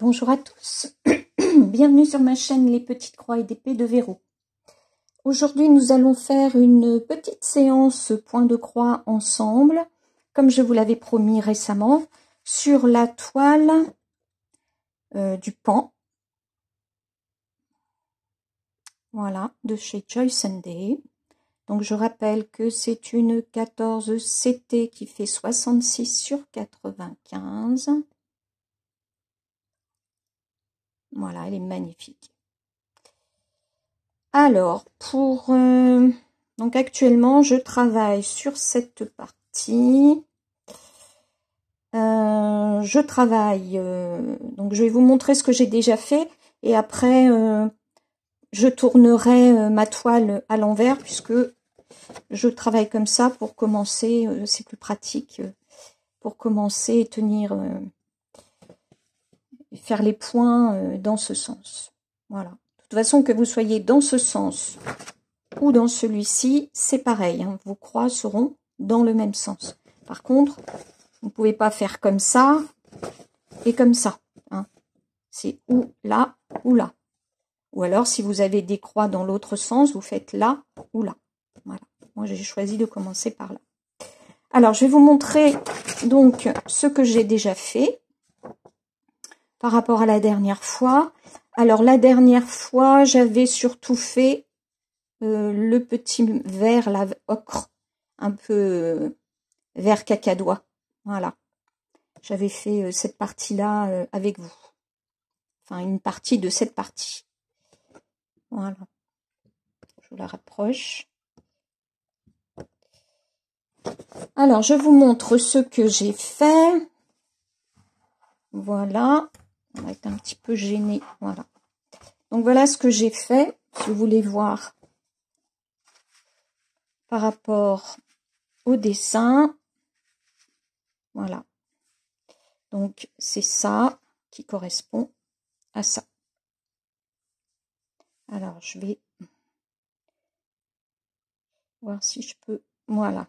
Bonjour à tous, bienvenue sur ma chaîne Les Petites Croix et d'Épée de Verrou. Aujourd'hui nous allons faire une petite séance point de croix ensemble, comme je vous l'avais promis récemment, sur la toile du Pan. Voilà, de chez Joyce & Day. Donc je rappelle que c'est une 14 CT qui fait 66 sur 95. Voilà, elle est magnifique. Alors, donc actuellement, je travaille sur cette partie. Je travaille, donc je vais vous montrer ce que j'ai déjà fait. Et après, je tournerai ma toile à l'envers puisque je travaille comme ça pour commencer. C'est plus pratique pour commencer et tenir, faire les points dans ce sens. Voilà. De toute façon, que vous soyez dans ce sens ou dans celui-ci, c'est pareil. Hein, vos croix seront dans le même sens. Par contre, vous ne pouvez pas faire comme ça et comme ça. Hein. C'est ou là ou là. Ou alors, si vous avez des croix dans l'autre sens, vous faites là ou là. Voilà. Moi, j'ai choisi de commencer par là. Alors, je vais vous montrer donc ce que j'ai déjà fait par rapport à la dernière fois. Alors, la dernière fois, j'avais surtout fait le petit vert, la ocre, un peu vert cacadois. Voilà. J'avais fait cette partie-là avec vous. Enfin, une partie de cette partie. Voilà. Je vous la rapproche. Alors, je vous montre ce que j'ai fait. Voilà. On va être un petit peu gêné. Voilà. Donc, voilà ce que j'ai fait. Si vous voulez voir par rapport au dessin. Voilà. Donc, c'est ça qui correspond à ça. Alors, je vais voir si je peux... Voilà.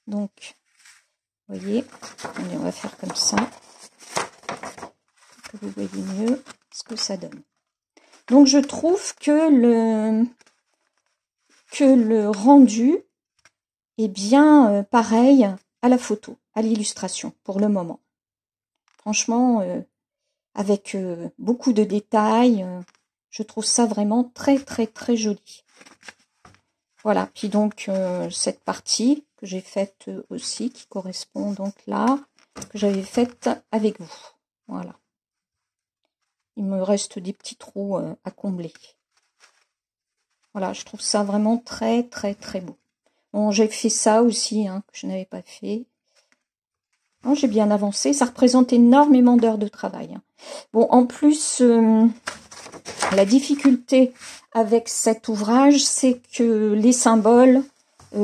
Donc, vous voyez, on va faire comme ça. Que vous voyez mieux ce que ça donne. Donc, je trouve que le rendu est bien pareil à la photo, à l'illustration, pour le moment. Franchement, avec beaucoup de détails, je trouve ça vraiment très, très, très joli. Voilà, puis donc, cette partie que j'ai faite aussi, qui correspond donc là, que j'avais faite avec vous. Voilà. Il me reste des petits trous à combler. Voilà, je trouve ça vraiment très, très, très beau. Bon, j'ai fait ça aussi, hein, que je n'avais pas fait. Bon, j'ai bien avancé. Ça représente énormément d'heures de travail. Hein. Bon, en plus, la difficulté avec cet ouvrage, c'est que les symboles,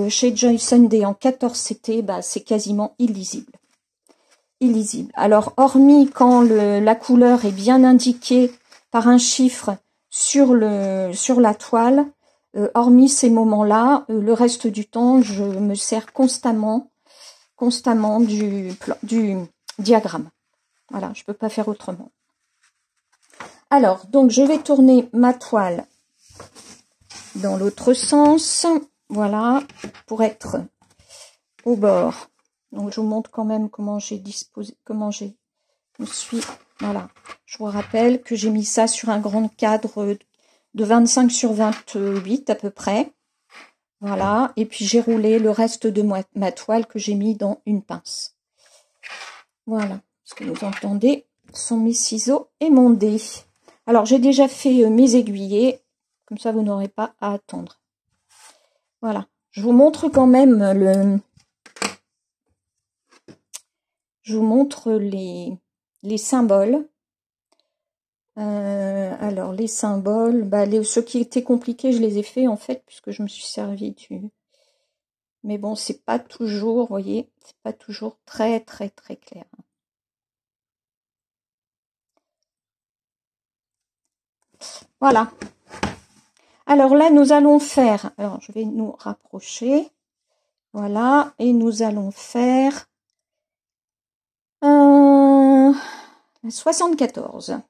chez Joyce & Day en 14 CT, bah, c'est quasiment illisible. Illisible. Alors, hormis quand la couleur est bien indiquée par un chiffre sur la toile, hormis ces moments-là, le reste du temps, je me sers constamment du diagramme. Voilà, je peux pas faire autrement. Alors, donc, je vais tourner ma toile dans l'autre sens. Voilà, pour être au bord. Donc, je vous montre quand même comment j'ai disposé, voilà. Je vous rappelle que j'ai mis ça sur un grand cadre de 25 sur 28 à peu près. Voilà. Et puis, j'ai roulé le reste de ma toile que j'ai mis dans une pince. Voilà. Ce que vous entendez sont mes ciseaux et mon dé. Alors, j'ai déjà fait mes aiguillés. Comme ça, vous n'aurez pas à attendre. Voilà. Je vous montre quand même je vous montre les symboles. Alors, les symboles, bah, ceux qui étaient compliqués, je les ai faits, en fait, puisque je me suis servi du... Mais bon, c'est pas toujours, vous voyez, c'est pas toujours très, très, très clair. Voilà. Alors là, nous allons faire... Alors, je vais nous rapprocher. Voilà. Et nous allons faire... 74.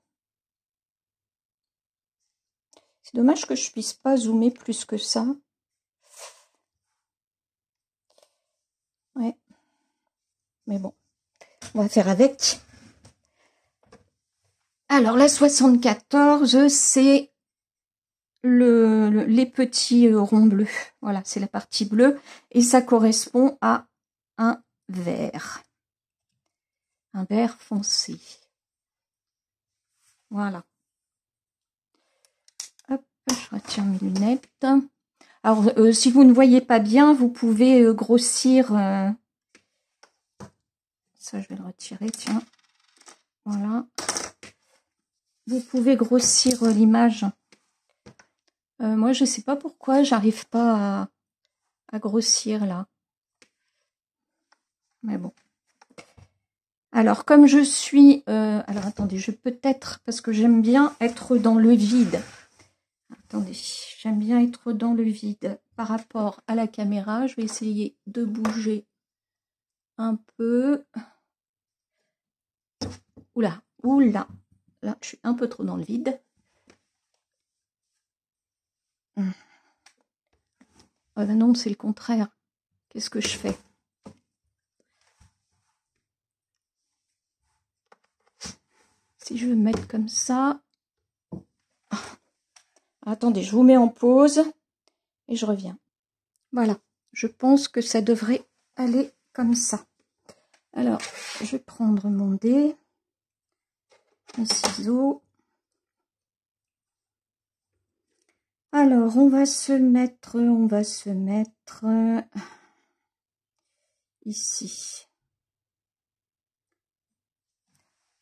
C'est dommage que je puisse pas zoomer plus que ça. Ouais. Mais bon, on va faire avec. Alors, la 74, c'est les petits ronds bleus. Voilà, c'est la partie bleue. Et ça correspond à un vert. Un vert foncé. Voilà. Hop, je retire mes lunettes. Alors, si vous ne voyez pas bien, vous pouvez grossir. Ça, je vais le retirer, tiens. Voilà. Vous pouvez grossir l'image. Moi, je ne sais pas pourquoi j'arrive pas à grossir là. Mais bon. Alors, comme je suis... alors, attendez, je peux peut-être... Parce que j'aime bien être dans le vide. Attendez, j'aime bien être dans le vide par rapport à la caméra. Je vais essayer de bouger un peu. Oula, oula. Là, je suis un peu trop dans le vide. Oh ben non, c'est le contraire. Qu'est-ce que je fais? Si je veux me mettre comme ça... Attendez, je vous mets en pause et je reviens. Voilà, je pense que ça devrait aller comme ça. Alors, je vais prendre mon dé, mes ciseaux. Alors, on va se mettre ici.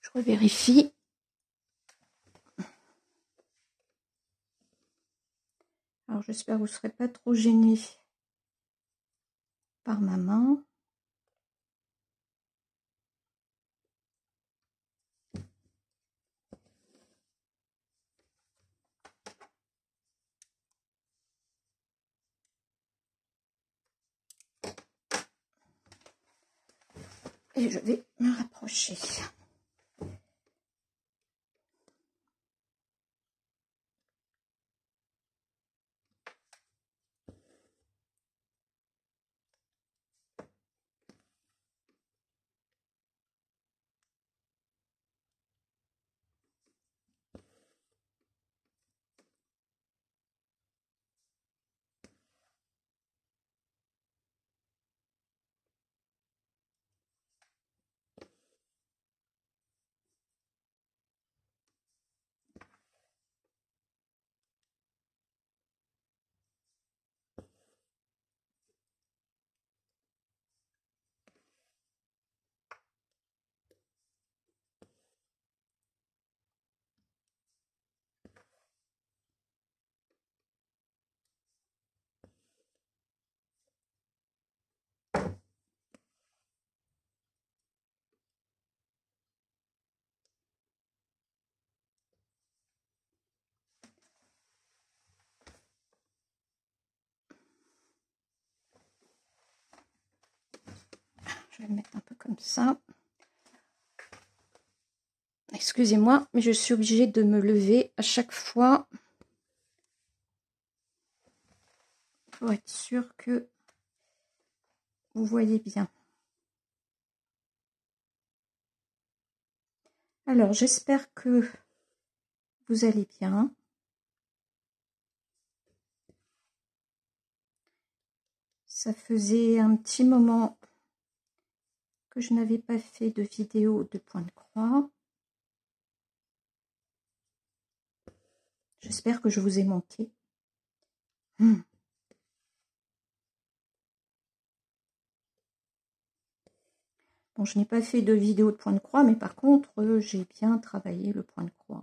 Je revérifie. Alors, j'espère que vous ne serez pas trop gênés par ma main. Et je vais me rapprocher. Je vais le mettre un peu comme ça. Excusez-moi, mais je suis obligée de me lever à chaque fois pour être sûr que vous voyez bien. Alors, j'espère que vous allez bien. Ça faisait un petit moment que je n'avais pas fait de vidéo de point de croix. J'espère que je vous ai manqué. Bon, je n'ai pas fait de vidéo de point de croix, mais par contre, j'ai bien travaillé le point de croix.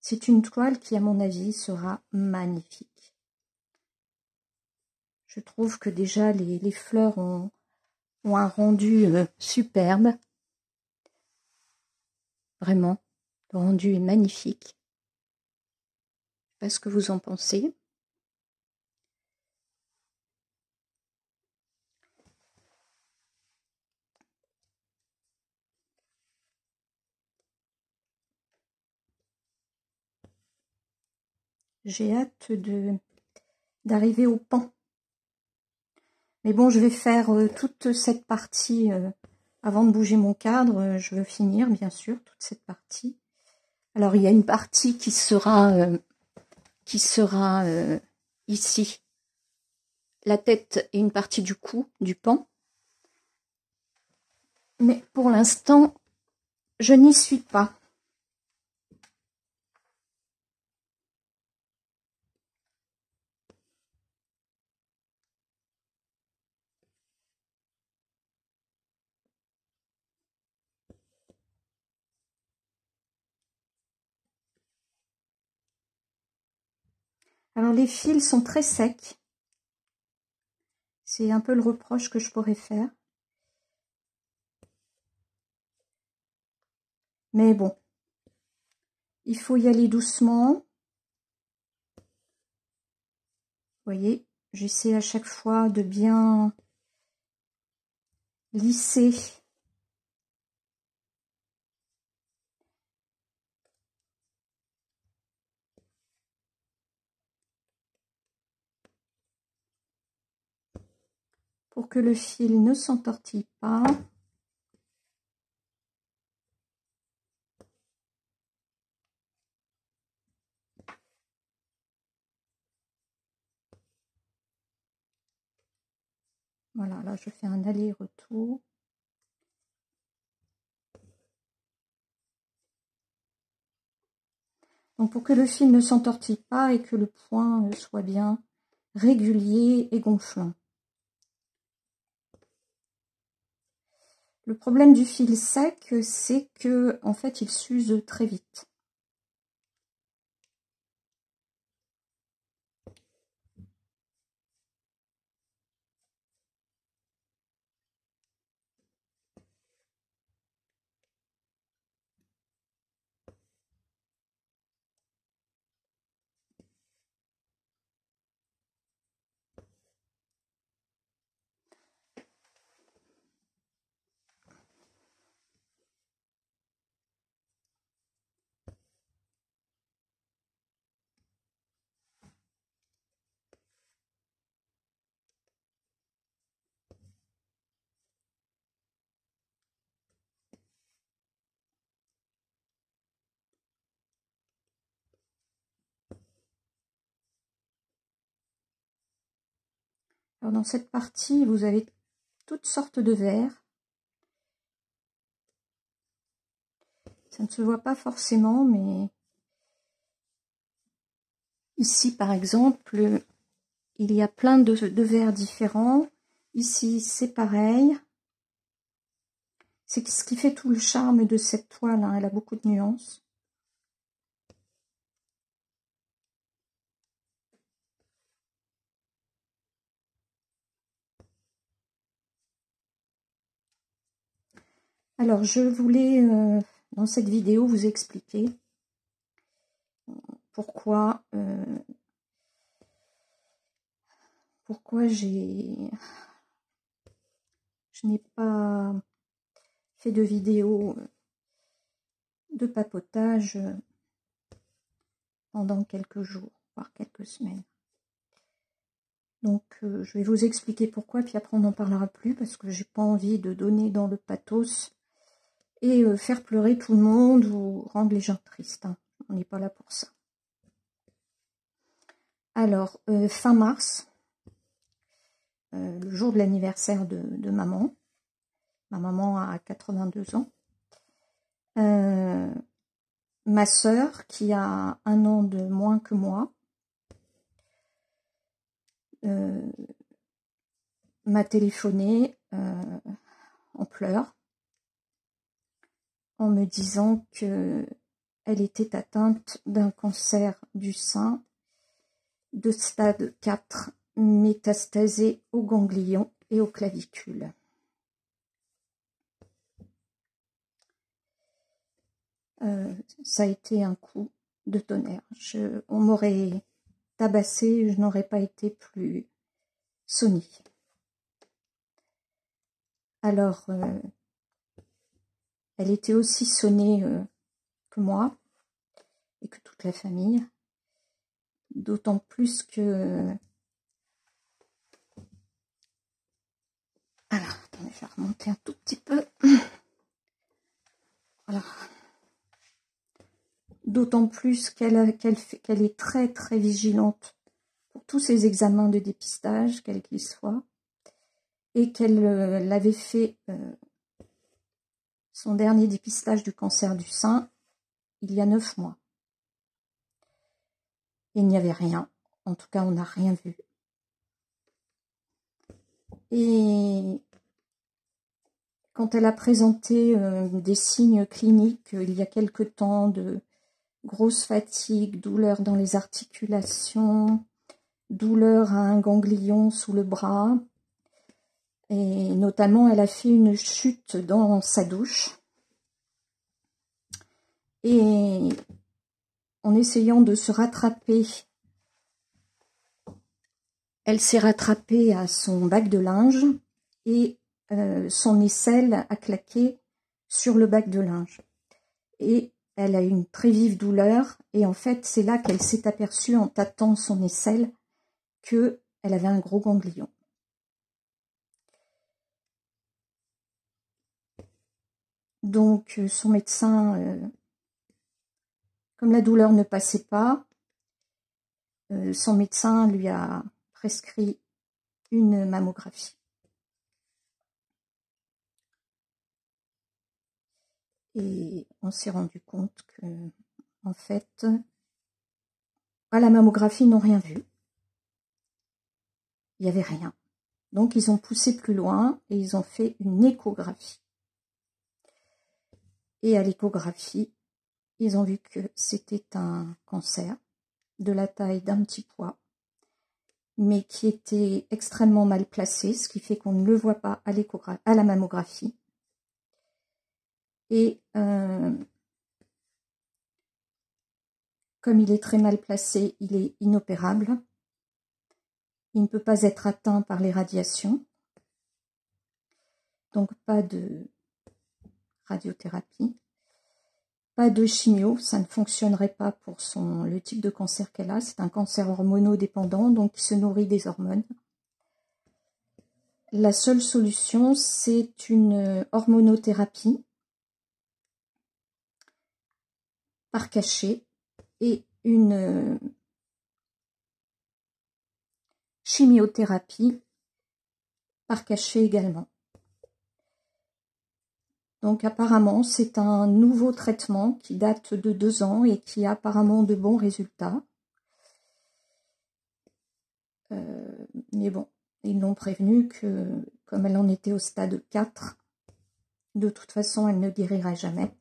C'est une toile qui, à mon avis, sera magnifique. Je trouve que déjà, les fleurs ont un rendu superbe. Vraiment, le rendu est magnifique. pas ce que vous en pensez. J'ai hâte d'arriver au pan. Mais bon, je vais faire toute cette partie avant de bouger mon cadre. Je veux finir, bien sûr, toute cette partie. Alors, il y a une partie qui sera ici, la tête et une partie du cou, du pan. Mais pour l'instant, je n'y suis pas. Alors, les fils sont très secs. C'est un peu le reproche que je pourrais faire. Mais bon, il faut y aller doucement. Vous voyez, j'essaie à chaque fois de bien lisser pour que le fil ne s'entortille pas. Voilà, là je fais un aller-retour. Donc pour que le fil ne s'entortille pas et que le point soit bien régulier et gonflant. Le problème du fil sec, c'est que en fait il s'use très vite. Alors dans cette partie, vous avez toutes sortes de verres. Ça ne se voit pas forcément, mais ici par exemple, il y a plein de verres différents. Ici, c'est pareil. C'est ce qui fait tout le charme de cette toile, hein. Elle a beaucoup de nuances. Alors, je voulais, dans cette vidéo, vous expliquer pourquoi je n'ai pas fait de vidéo de papotage pendant quelques jours, voire quelques semaines. Donc, je vais vous expliquer pourquoi, puis après on n'en parlera plus, parce que j'ai pas envie de donner dans le pathos et faire pleurer tout le monde ou rendre les gens tristes, hein. On n'est pas là pour ça. Alors, fin mars, le jour de l'anniversaire de maman. Ma maman a 82 ans. Ma sœur, qui a 1 an de moins que moi, m'a téléphoné en pleurs, en me disant que elle était atteinte d'un cancer du sein de stade 4, métastasé aux ganglions et aux clavicules. Ça a été un coup de tonnerre. On m'aurait tabassé, je n'aurais pas été plus sonnée. Alors, elle était aussi sonnée que moi et que toute la famille, d'autant plus que... Alors, attendez, je vais remonter un tout petit peu. Voilà. D'autant plus qu'elle est très très vigilante pour tous ses examens de dépistage, quels qu'ils soient, et qu'elle l'avait fait son dernier dépistage du cancer du sein il y a 9 mois. Et il n'y avait rien, en tout cas on n'a rien vu. Et quand elle a présenté des signes cliniques il y a quelque temps de grosse fatigue, douleur dans les articulations, douleur à un ganglion sous le bras, et notamment elle a fait une chute dans sa douche. Et en essayant de se rattraper, elle s'est rattrapée à son bac de linge et son aisselle a claqué sur le bac de linge. Et elle a eu une très vive douleur et en fait c'est là qu'elle s'est aperçue en tâtant son aisselle qu'elle avait un gros ganglion. Donc son médecin, comme la douleur ne passait pas, son médecin lui a prescrit une mammographie. Et on s'est rendu compte que, en fait, à la mammographie, ils n'ont rien vu. Il n'y avait rien. Donc, ils ont poussé plus loin et ils ont fait une échographie. Et à l'échographie, ils ont vu que c'était un cancer de la taille d'un petit pois, mais qui était extrêmement mal placé, ce qui fait qu'on ne le voit pas à la mammographie. Et comme il est très mal placé, il est inopérable. Il ne peut pas être atteint par les radiations. Donc pas de radiothérapie, pas de chimio, ça ne fonctionnerait pas pour le type de cancer qu'elle a. C'est un cancer hormonodépendant, donc qui se nourrit des hormones. La seule solution, c'est une hormonothérapie par cachet et une chimiothérapie par cachet également. Donc apparemment, c'est un nouveau traitement qui date de 2 ans et qui a apparemment de bons résultats. Mais bon, ils l'ont prévenu que, comme elle en était au stade 4, de toute façon, elle ne guérirait jamais.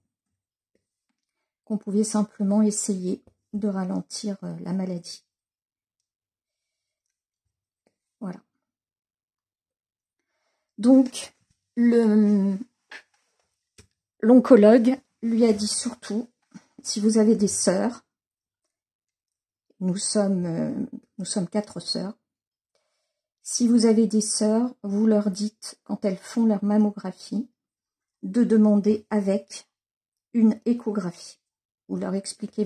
Qu'on pouvait simplement essayer de ralentir la maladie. Voilà. Donc, l'oncologue lui a dit surtout, si vous avez des sœurs, nous sommes 4 sœurs, si vous avez des sœurs, vous leur dites, quand elles font leur mammographie, de demander avec une échographie. Vous leur expliquez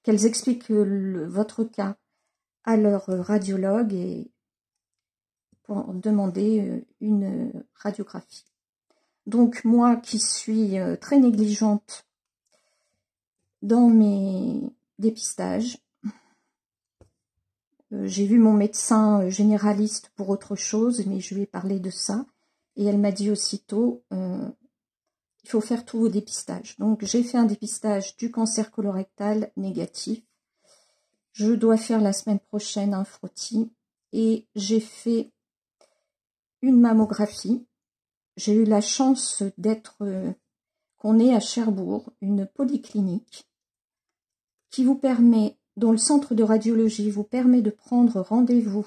qu'elles expliquent votre cas à leur radiologue et pour demander une radiographie. Donc moi qui suis très négligente dans mes dépistages, j'ai vu mon médecin généraliste pour autre chose, mais je lui ai parlé de ça. Et elle m'a dit aussitôt, il faut faire tous vos dépistages. Donc j'ai fait un dépistage du cancer colorectal négatif. Je dois faire la semaine prochaine un frottis. Et j'ai fait une mammographie. J'ai eu la chance qu'on ait à Cherbourg une polyclinique qui vous permet, dont le centre de radiologie vous permet de prendre rendez-vous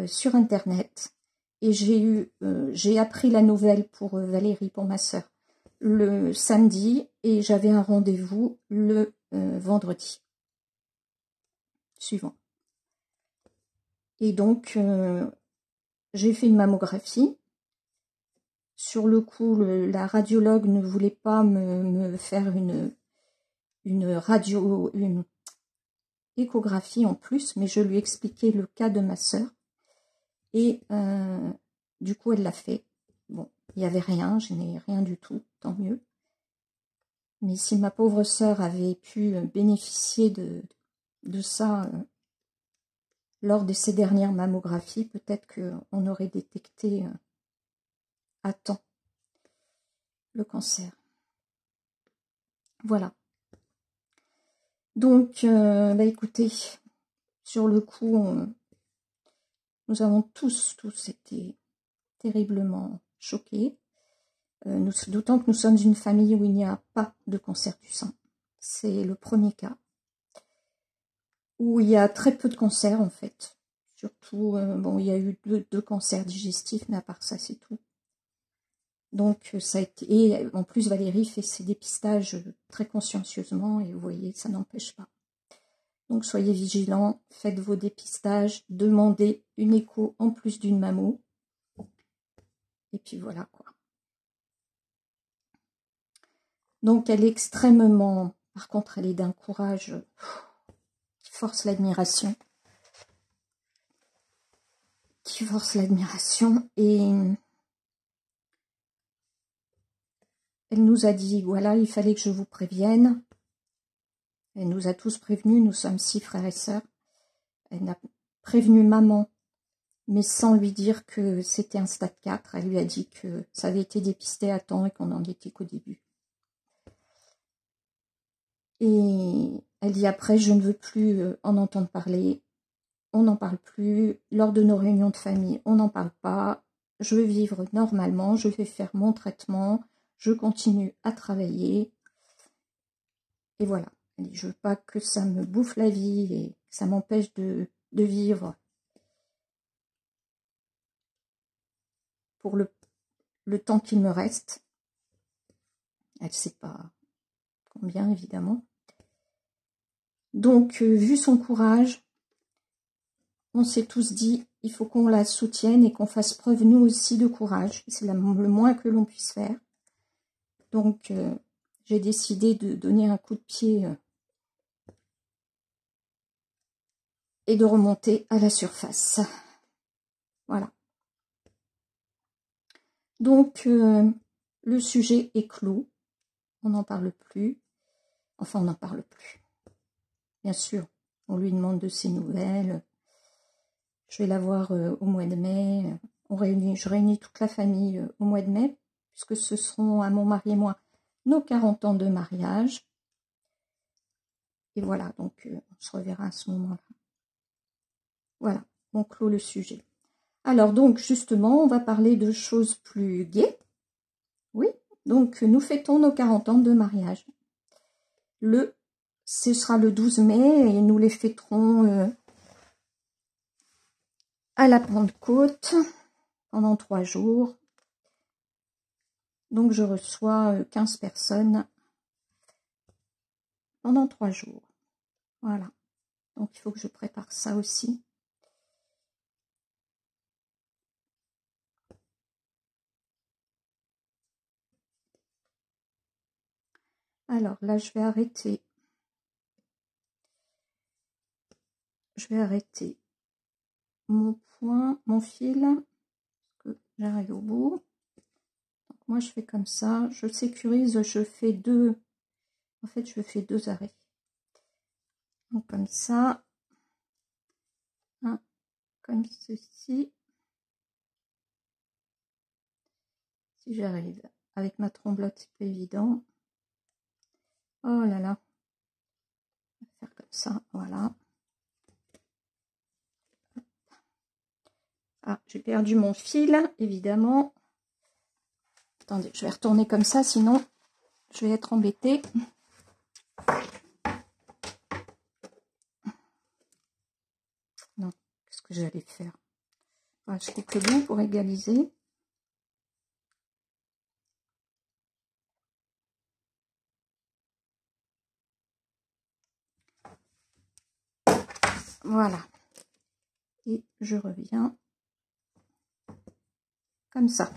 sur Internet. Et j'ai appris la nouvelle pour Valérie, pour ma sœur, le samedi, et j'avais un rendez-vous le vendredi suivant. Et donc, j'ai fait une mammographie. Sur le coup, la radiologue ne voulait pas me faire une échographie en plus, mais je lui ai expliqué le cas de ma sœur. Et du coup, elle l'a fait. Bon, il n'y avait rien, je n'ai rien du tout, tant mieux. Mais si ma pauvre sœur avait pu bénéficier de ça lors de ses dernières mammographies, peut-être qu'on aurait détecté à temps le cancer. Voilà. Donc, écoutez, sur le coup, nous avons tous été terriblement choqués, d'autant que nous sommes une famille où il n'y a pas de cancer du sein. C'est le premier cas, où il y a très peu de cancers en fait. Surtout, bon, il y a eu deux cancers digestifs, mais à part ça, c'est tout. Donc, ça a été... Et en plus, Valérie fait ses dépistages très consciencieusement, et vous voyez, ça n'empêche pas. Donc, soyez vigilants, faites vos dépistages, demandez une écho en plus d'une mammo. Et puis voilà, quoi. Donc, elle est extrêmement... Par contre, elle est d'un courage qui force l'admiration. Et elle nous a dit, voilà, il fallait que je vous prévienne. Elle nous a tous prévenus, nous sommes 6 frères et sœurs. Elle a prévenu maman, mais sans lui dire que c'était un stade 4. Elle lui a dit que ça avait été dépisté à temps et qu'on n'en était qu'au début. Et elle dit après, je ne veux plus en entendre parler. On n'en parle plus. Lors de nos réunions de famille, on n'en parle pas. Je veux vivre normalement, je vais faire mon traitement, je continue à travailler. Et voilà. Elle dit, je veux pas que ça me bouffe la vie et que ça m'empêche de vivre pour le temps qu'il me reste. Elle ne sait pas combien, évidemment. Donc, vu son courage, on s'est tous dit, il faut qu'on la soutienne et qu'on fasse preuve, nous aussi, de courage. C'est le moins que l'on puisse faire. Donc, j'ai décidé de donner un coup de pied et de remonter à la surface. Voilà. Donc, le sujet est clos. On n'en parle plus. Enfin, on n'en parle plus. Bien sûr, on lui demande de ses nouvelles. Je vais la voir au mois de mai. Je réunis toute la famille au mois de mai, puisque ce seront, à mon mari et moi, nos 40 ans de mariage. Et voilà, donc on se reverra à ce moment-là. Voilà, on clôt le sujet. Alors donc, justement, on va parler de choses plus gaies. Oui, donc nous fêtons nos 40 ans de mariage. Ce sera le 12 mai et nous les fêterons à la Pentecôte pendant 3 jours. Donc je reçois 15 personnes pendant 3 jours. Voilà. Donc il faut que je prépare ça aussi. Alors là, je vais arrêter. Mon fil, que j'arrive au bout. Donc moi, je fais comme ça. Je sécurise, je fais 2. En fait, je fais 2 arrêts. Donc comme ça. Un, comme ceci. Si j'arrive avec ma tremblote, c'est pas évident. Oh là là. On va faire comme ça, voilà. Ah, j'ai perdu mon fil, évidemment. Attendez, je vais retourner comme ça, sinon je vais être embêtée. Non, qu'est-ce que j'allais faire? Voilà, je coupe le bout pour égaliser. Voilà. Et je reviens comme ça.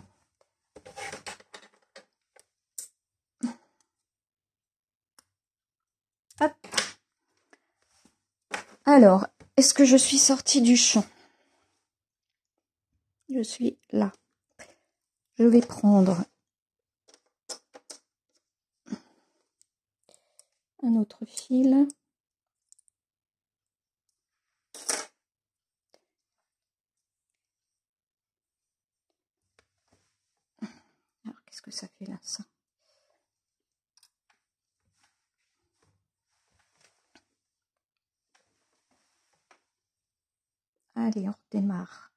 Hop. Alors, est-ce que je suis sortie du champ? Je suis là. Je vais prendre un autre fil. Alors, qu'est-ce que ça fait là, ça? Allez, on redémarre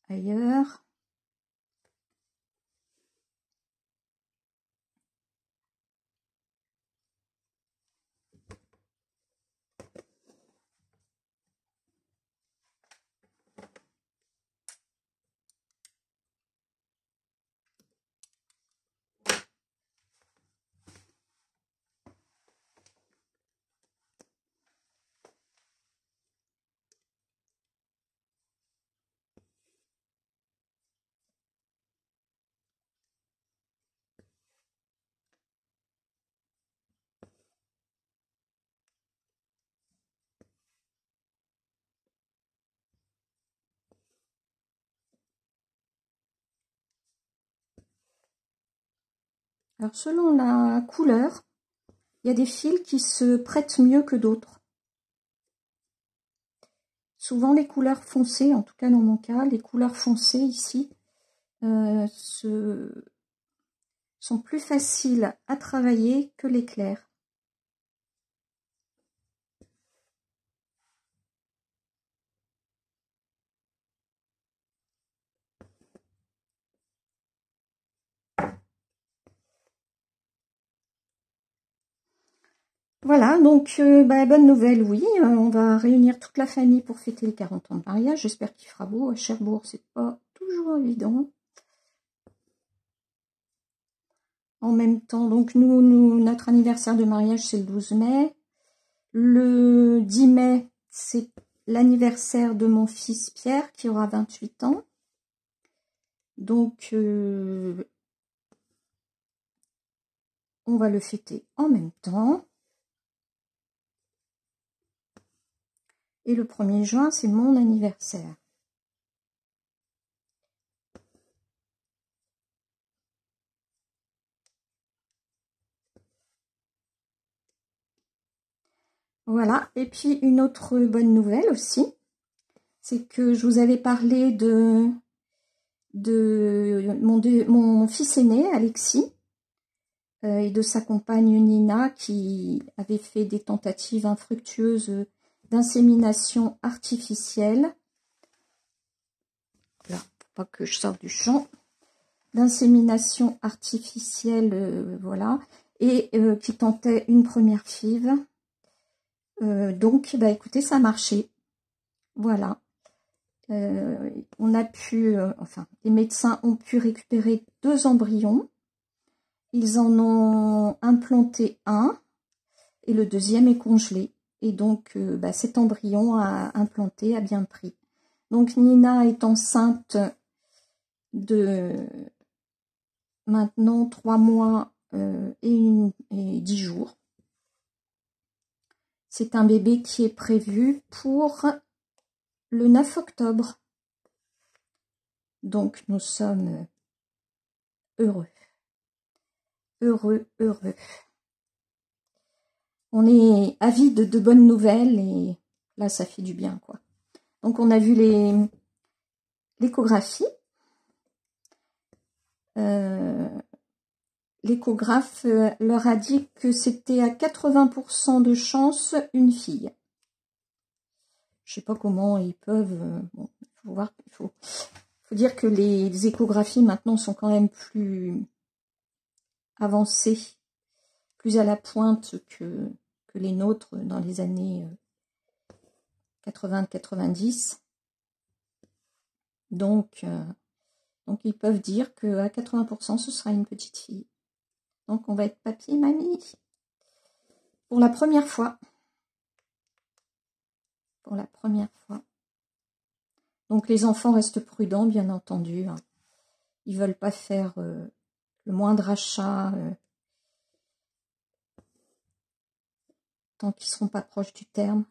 ailleurs. Alors, selon la couleur, il y a des fils qui se prêtent mieux que d'autres. Souvent, les couleurs foncées, en tout cas dans mon cas, les couleurs foncées ici, sont plus faciles à travailler que les clairs. Voilà, donc bonne nouvelle, oui, on va réunir toute la famille pour fêter les 40 ans de mariage. J'espère qu'il fera beau. À Cherbourg, c'est pas toujours évident. En même temps, donc notre anniversaire de mariage, c'est le 12 mai. Le 10 mai, c'est l'anniversaire de mon fils Pierre, qui aura 28 ans. Donc, on va le fêter en même temps. Et le 1er juin, c'est mon anniversaire. Voilà, et puis une autre bonne nouvelle aussi, c'est que je vous avais parlé de mon fils aîné, Alexis, et de sa compagne Nina, qui avait fait des tentatives infructueuses d'insémination artificielle. Là, pas que je sorte du champ. D'insémination artificielle, voilà, et qui tentait une première FIV. Donc, écoutez, ça a marché. Voilà. On a pu, enfin, les médecins ont pu récupérer 2 embryons. Ils en ont implanté un et le deuxième est congelé. Et donc, cet embryon implanté a bien pris. Donc, Nina est enceinte de maintenant 3 mois et 10 jours. C'est un bébé qui est prévu pour le 9 octobre. Donc, nous sommes heureux. Heureux. On est avide de bonnes nouvelles et là, ça fait du bien, quoi. Donc, on a vu l'échographie. L'échographe leur a dit que c'était à 80% de chance une fille. Je sais pas comment ils peuvent... bon, il faut voir, il faut dire que les échographies maintenant sont quand même plus avancées, plus à la pointe que les nôtres dans les années 80-90. Donc, ils peuvent dire qu'à 80%, ce sera une petite fille. Donc, on va être papy et mamie pour la première fois. pour la première fois. Donc les enfants restent prudents, bien entendu. Hein. Ils veulent pas faire le moindre achat tant qu'ils seront pas proches du terme,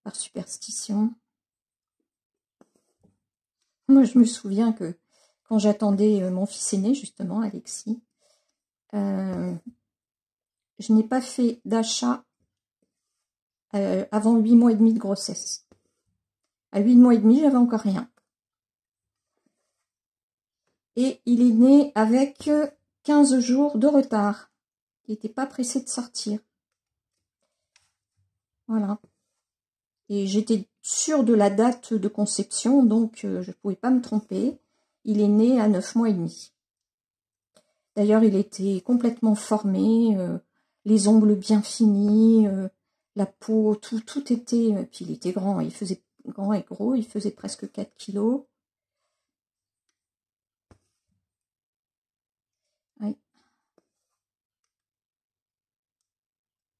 par superstition. Moi, je me souviens que quand j'attendais mon fils aîné, justement, Alexis, je n'ai pas fait d'achat avant 8 mois et demi de grossesse. À 8 mois et demi, j'avais encore rien. Et il est né avec 15 jours de retard. Il n'était pas pressé de sortir. Voilà. Et j'étais sûre de la date de conception, donc je ne pouvais pas me tromper. Il est né à 9 mois et demi. D'ailleurs, il était complètement formé, les ongles bien finis, la peau, tout était... puis il était grand, il faisait grand et gros, il faisait presque 4 kilos. Oui.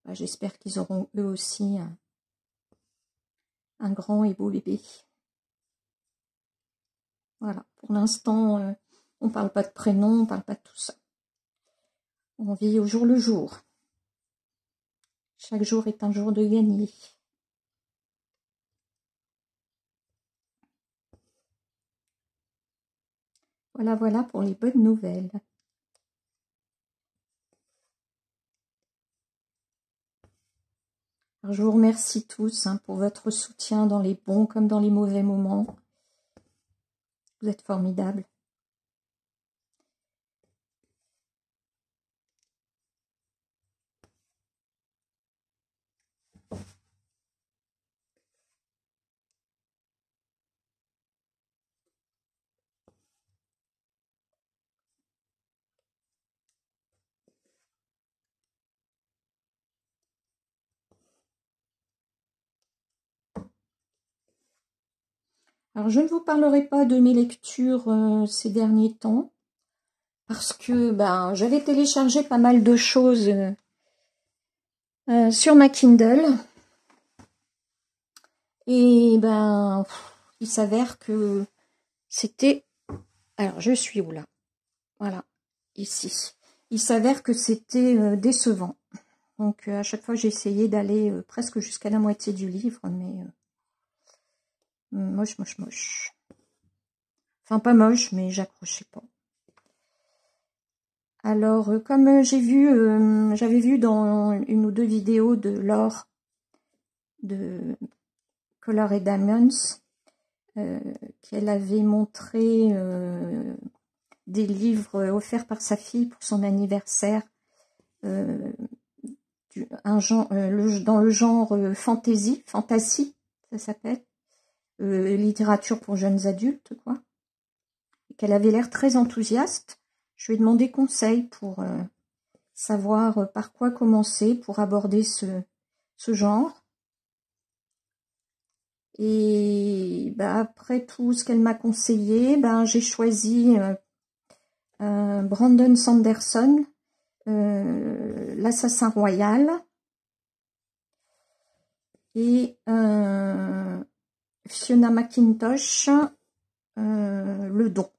Bah, j'espère qu'ils auront eux aussi un grand et beau bébé. Voilà, pour l'instant, on ne parle pas de prénom, on ne parle pas de tout ça. On vit au jour le jour. Chaque jour est un jour de gagner. Voilà, voilà pour les bonnes nouvelles. Alors, je vous remercie tous pour votre soutien dans les bons comme dans les mauvais moments. Vous êtes formidables. Alors, je ne vous parlerai pas de mes lectures ces derniers temps, parce que j'avais téléchargé pas mal de choses sur ma Kindle. Et il s'avère que c'était... Alors, je suis où là? Voilà, ici. Il s'avère que c'était décevant. Donc, à chaque fois, j'ai essayé d'aller presque jusqu'à la moitié du livre, mais moche, moche, moche. Enfin, pas moche, mais j'accrochais pas. Alors, comme j'avais vu dans une ou deux vidéos de Laure de Color et Diamonds, qu'elle avait montré des livres offerts par sa fille pour son anniversaire, dans le genre fantasy, ça s'appelle, littérature pour jeunes adultes, quoi. Et qu'elle avait l'air très enthousiaste. Je lui ai demandé conseil pour savoir par quoi commencer pour aborder ce genre. Et après tout ce qu'elle m'a conseillé, j'ai choisi Brandon Sanderson, L'Assassin Royal, et Fiona McIntosh, Le Don,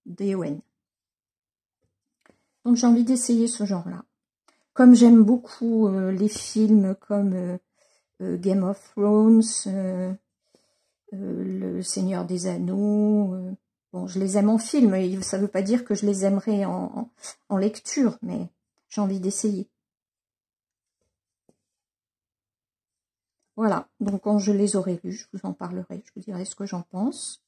D-O-N. Donc j'ai envie d'essayer ce genre-là. Comme j'aime beaucoup les films comme Game of Thrones, Le Seigneur des Anneaux. Bon, je les aime en film, et ça ne veut pas dire que je les aimerais en lecture, mais j'ai envie d'essayer. Voilà, donc quand je les aurai lus, je vous en parlerai, je vous dirai ce que j'en pense.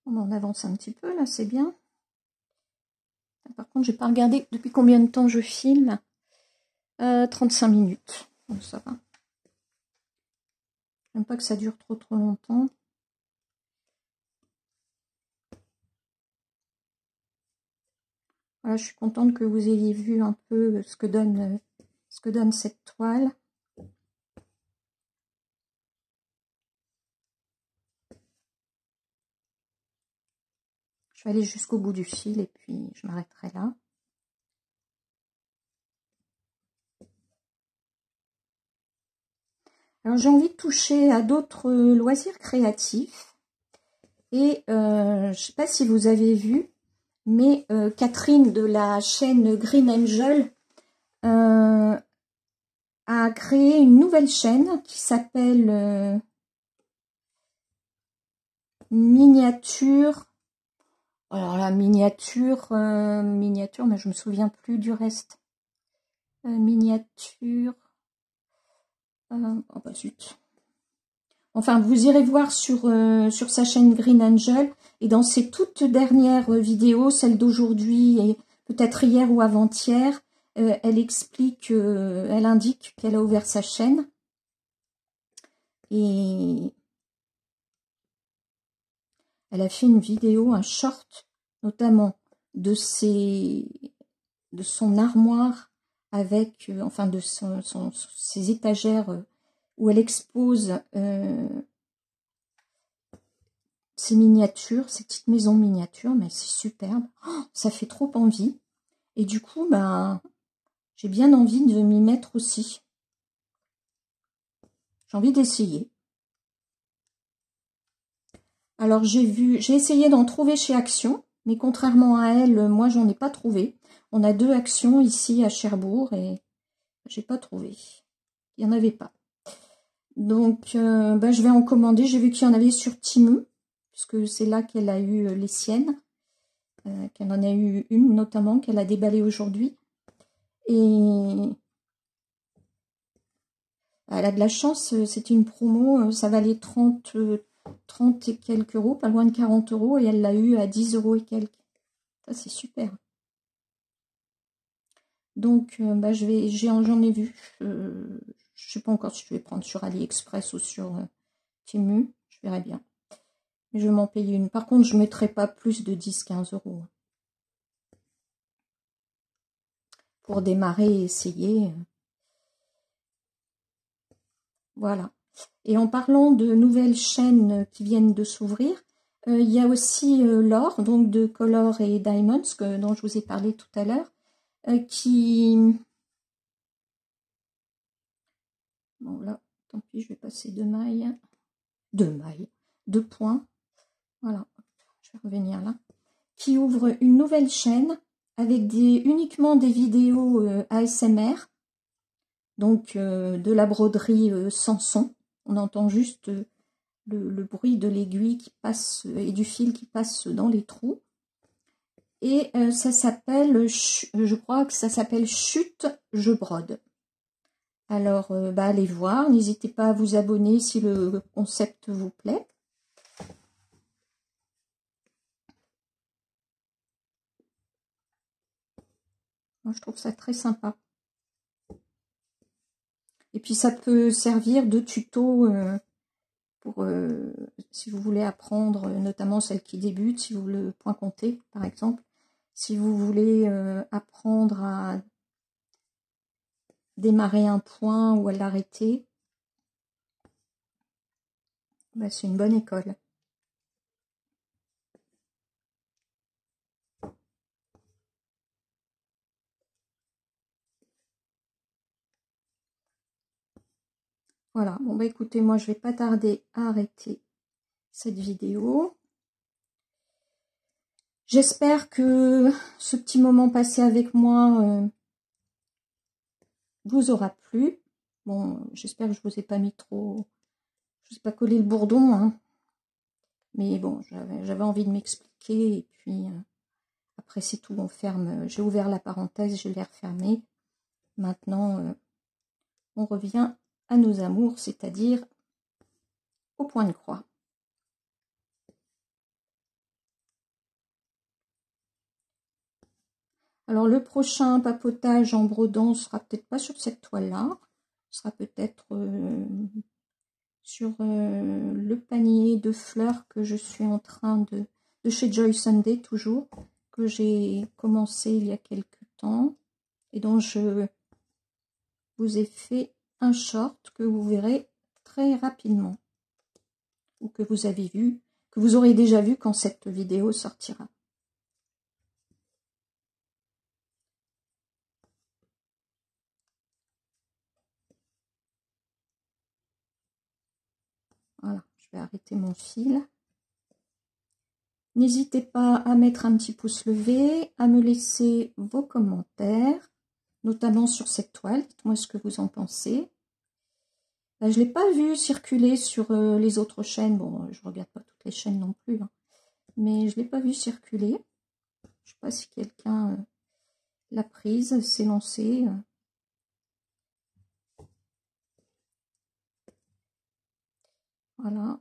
On avance un petit peu, là, c'est bien. Par contre, j'ai pas regardé depuis combien de temps je filme. 35 minutes. Donc ça va. J'aime pas que ça dure trop longtemps. Voilà, je suis contente que vous ayez vu un peu ce que donne cette toile. Je vais aller jusqu'au bout du fil et puis je m'arrêterai là. Alors j'ai envie de toucher à d'autres loisirs créatifs. Et je ne sais pas si vous avez vu, mais Catherine de la chaîne Green Angel a créé une nouvelle chaîne qui s'appelle Miniature. Alors la miniature, mais je me souviens plus du reste. Miniature. Oh bah zut. Enfin, vous irez voir sur sa chaîne Green Angel, et dans ses toutes dernières vidéos, celle d'aujourd'hui et peut-être hier ou avant-hier, elle explique, elle indique qu'elle a ouvert sa chaîne. Et elle a fait une vidéo, un short, notamment de son armoire avec, enfin de ses étagères où elle expose ces miniatures, ces petites maisons miniatures, mais c'est superbe. Oh, ça fait trop envie. Et du coup, bah, j'ai bien envie de m'y mettre aussi. J'ai envie d'essayer. Alors j'ai essayé d'en trouver chez Action, mais contrairement à elle, moi j'en ai pas trouvé. On a 2 Actions ici à Cherbourg et j'ai pas trouvé. Il n'y en avait pas. Donc bah, je vais en commander. J'ai vu qu'il y en avait sur Temu, puisque c'est là qu'elle a eu les siennes. Qu'elle en a eu une notamment, qu'elle a déballée aujourd'hui. Et elle a de la chance, c'était une promo, ça valait 30 et quelques euros, pas loin de 40 euros, et elle l'a eu à 10 euros et quelques. Ça, c'est super. Donc, bah, j'en ai vu. Je sais pas encore si je vais prendre sur AliExpress ou sur Temu, je verrai bien. Mais je vais m'en payer une. Par contre, je ne mettrai pas plus de 10-15 euros. Pour démarrer et essayer. Voilà. Et en parlant de nouvelles chaînes qui viennent de s'ouvrir, il y a aussi Laure, donc de Color et Diamonds, dont je vous ai parlé tout à l'heure, qui... Bon là, tant pis, je vais passer 2 mailles. 2 points. Voilà, je vais revenir là. Qui ouvre une nouvelle chaîne avec uniquement des vidéos ASMR, donc de la broderie sans son. On entend juste le bruit de l'aiguille qui passe et du fil qui passe dans les trous. Et ça s'appelle, je crois que ça s'appelle Chute, je brode. Alors, bah, allez voir, n'hésitez pas à vous abonner si le concept vous plaît. Moi, je trouve ça très sympa. Et puis, ça peut servir de tuto pour si vous voulez apprendre, notamment celle qui débute, si vous voulez le point compté, par exemple. Si vous voulez apprendre à démarrer un point ou à l'arrêter, bah, c'est une bonne école. Voilà, bon bah écoutez, moi je vais pas tarder à arrêter cette vidéo. J'espère que ce petit moment passé avec moi vous aura plu. Bon, j'espère que je vous ai pas mis trop... Je vous ai pas collé le bourdon, hein. Mais bon, j'avais envie de m'expliquer. Et puis, après c'est tout, on ferme. J'ai ouvert la parenthèse, je l'ai refermée. Maintenant, on revient à nos amours, c'est-à-dire au point de croix. Alors le prochain papotage en brodant sera peut-être pas sur cette toile-là, sera peut-être sur le panier de fleurs que je suis en train de chez Joy Sunday toujours, que j'ai commencé il y a quelques temps et dont je vous ai fait un short que vous verrez très rapidement ou que vous avez vu, que vous aurez déjà vu quand cette vidéo sortira. Voilà, je vais arrêter mon fil. N'hésitez pas à mettre un petit pouce levé, à me laisser vos commentaires, notamment sur cette toile. Dites-moi ce que vous en pensez. Là, je ne l'ai pas vu circuler sur les autres chaînes. Bon, je ne regarde pas toutes les chaînes non plus, hein, mais je ne l'ai pas vu circuler. Je ne sais pas si quelqu'un l'a prise, s'est lancé. Voilà.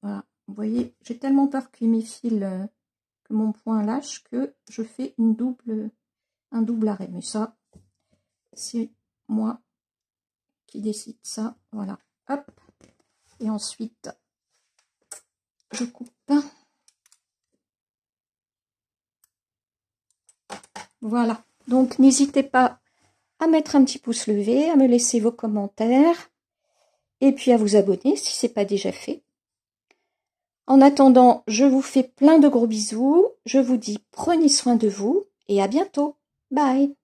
Voilà. Vous voyez, j'ai tellement peur que mes fils, que mon point lâche, que je fais un double arrêt. Mais ça, c'est moi qui décide ça. Voilà. Hop. Et ensuite, je coupe. Voilà. Donc, n'hésitez pas à mettre un petit pouce levé, à me laisser vos commentaires et puis à vous abonner si ce n'est pas déjà fait. En attendant, je vous fais plein de gros bisous. Je vous dis prenez soin de vous et à bientôt. Bye!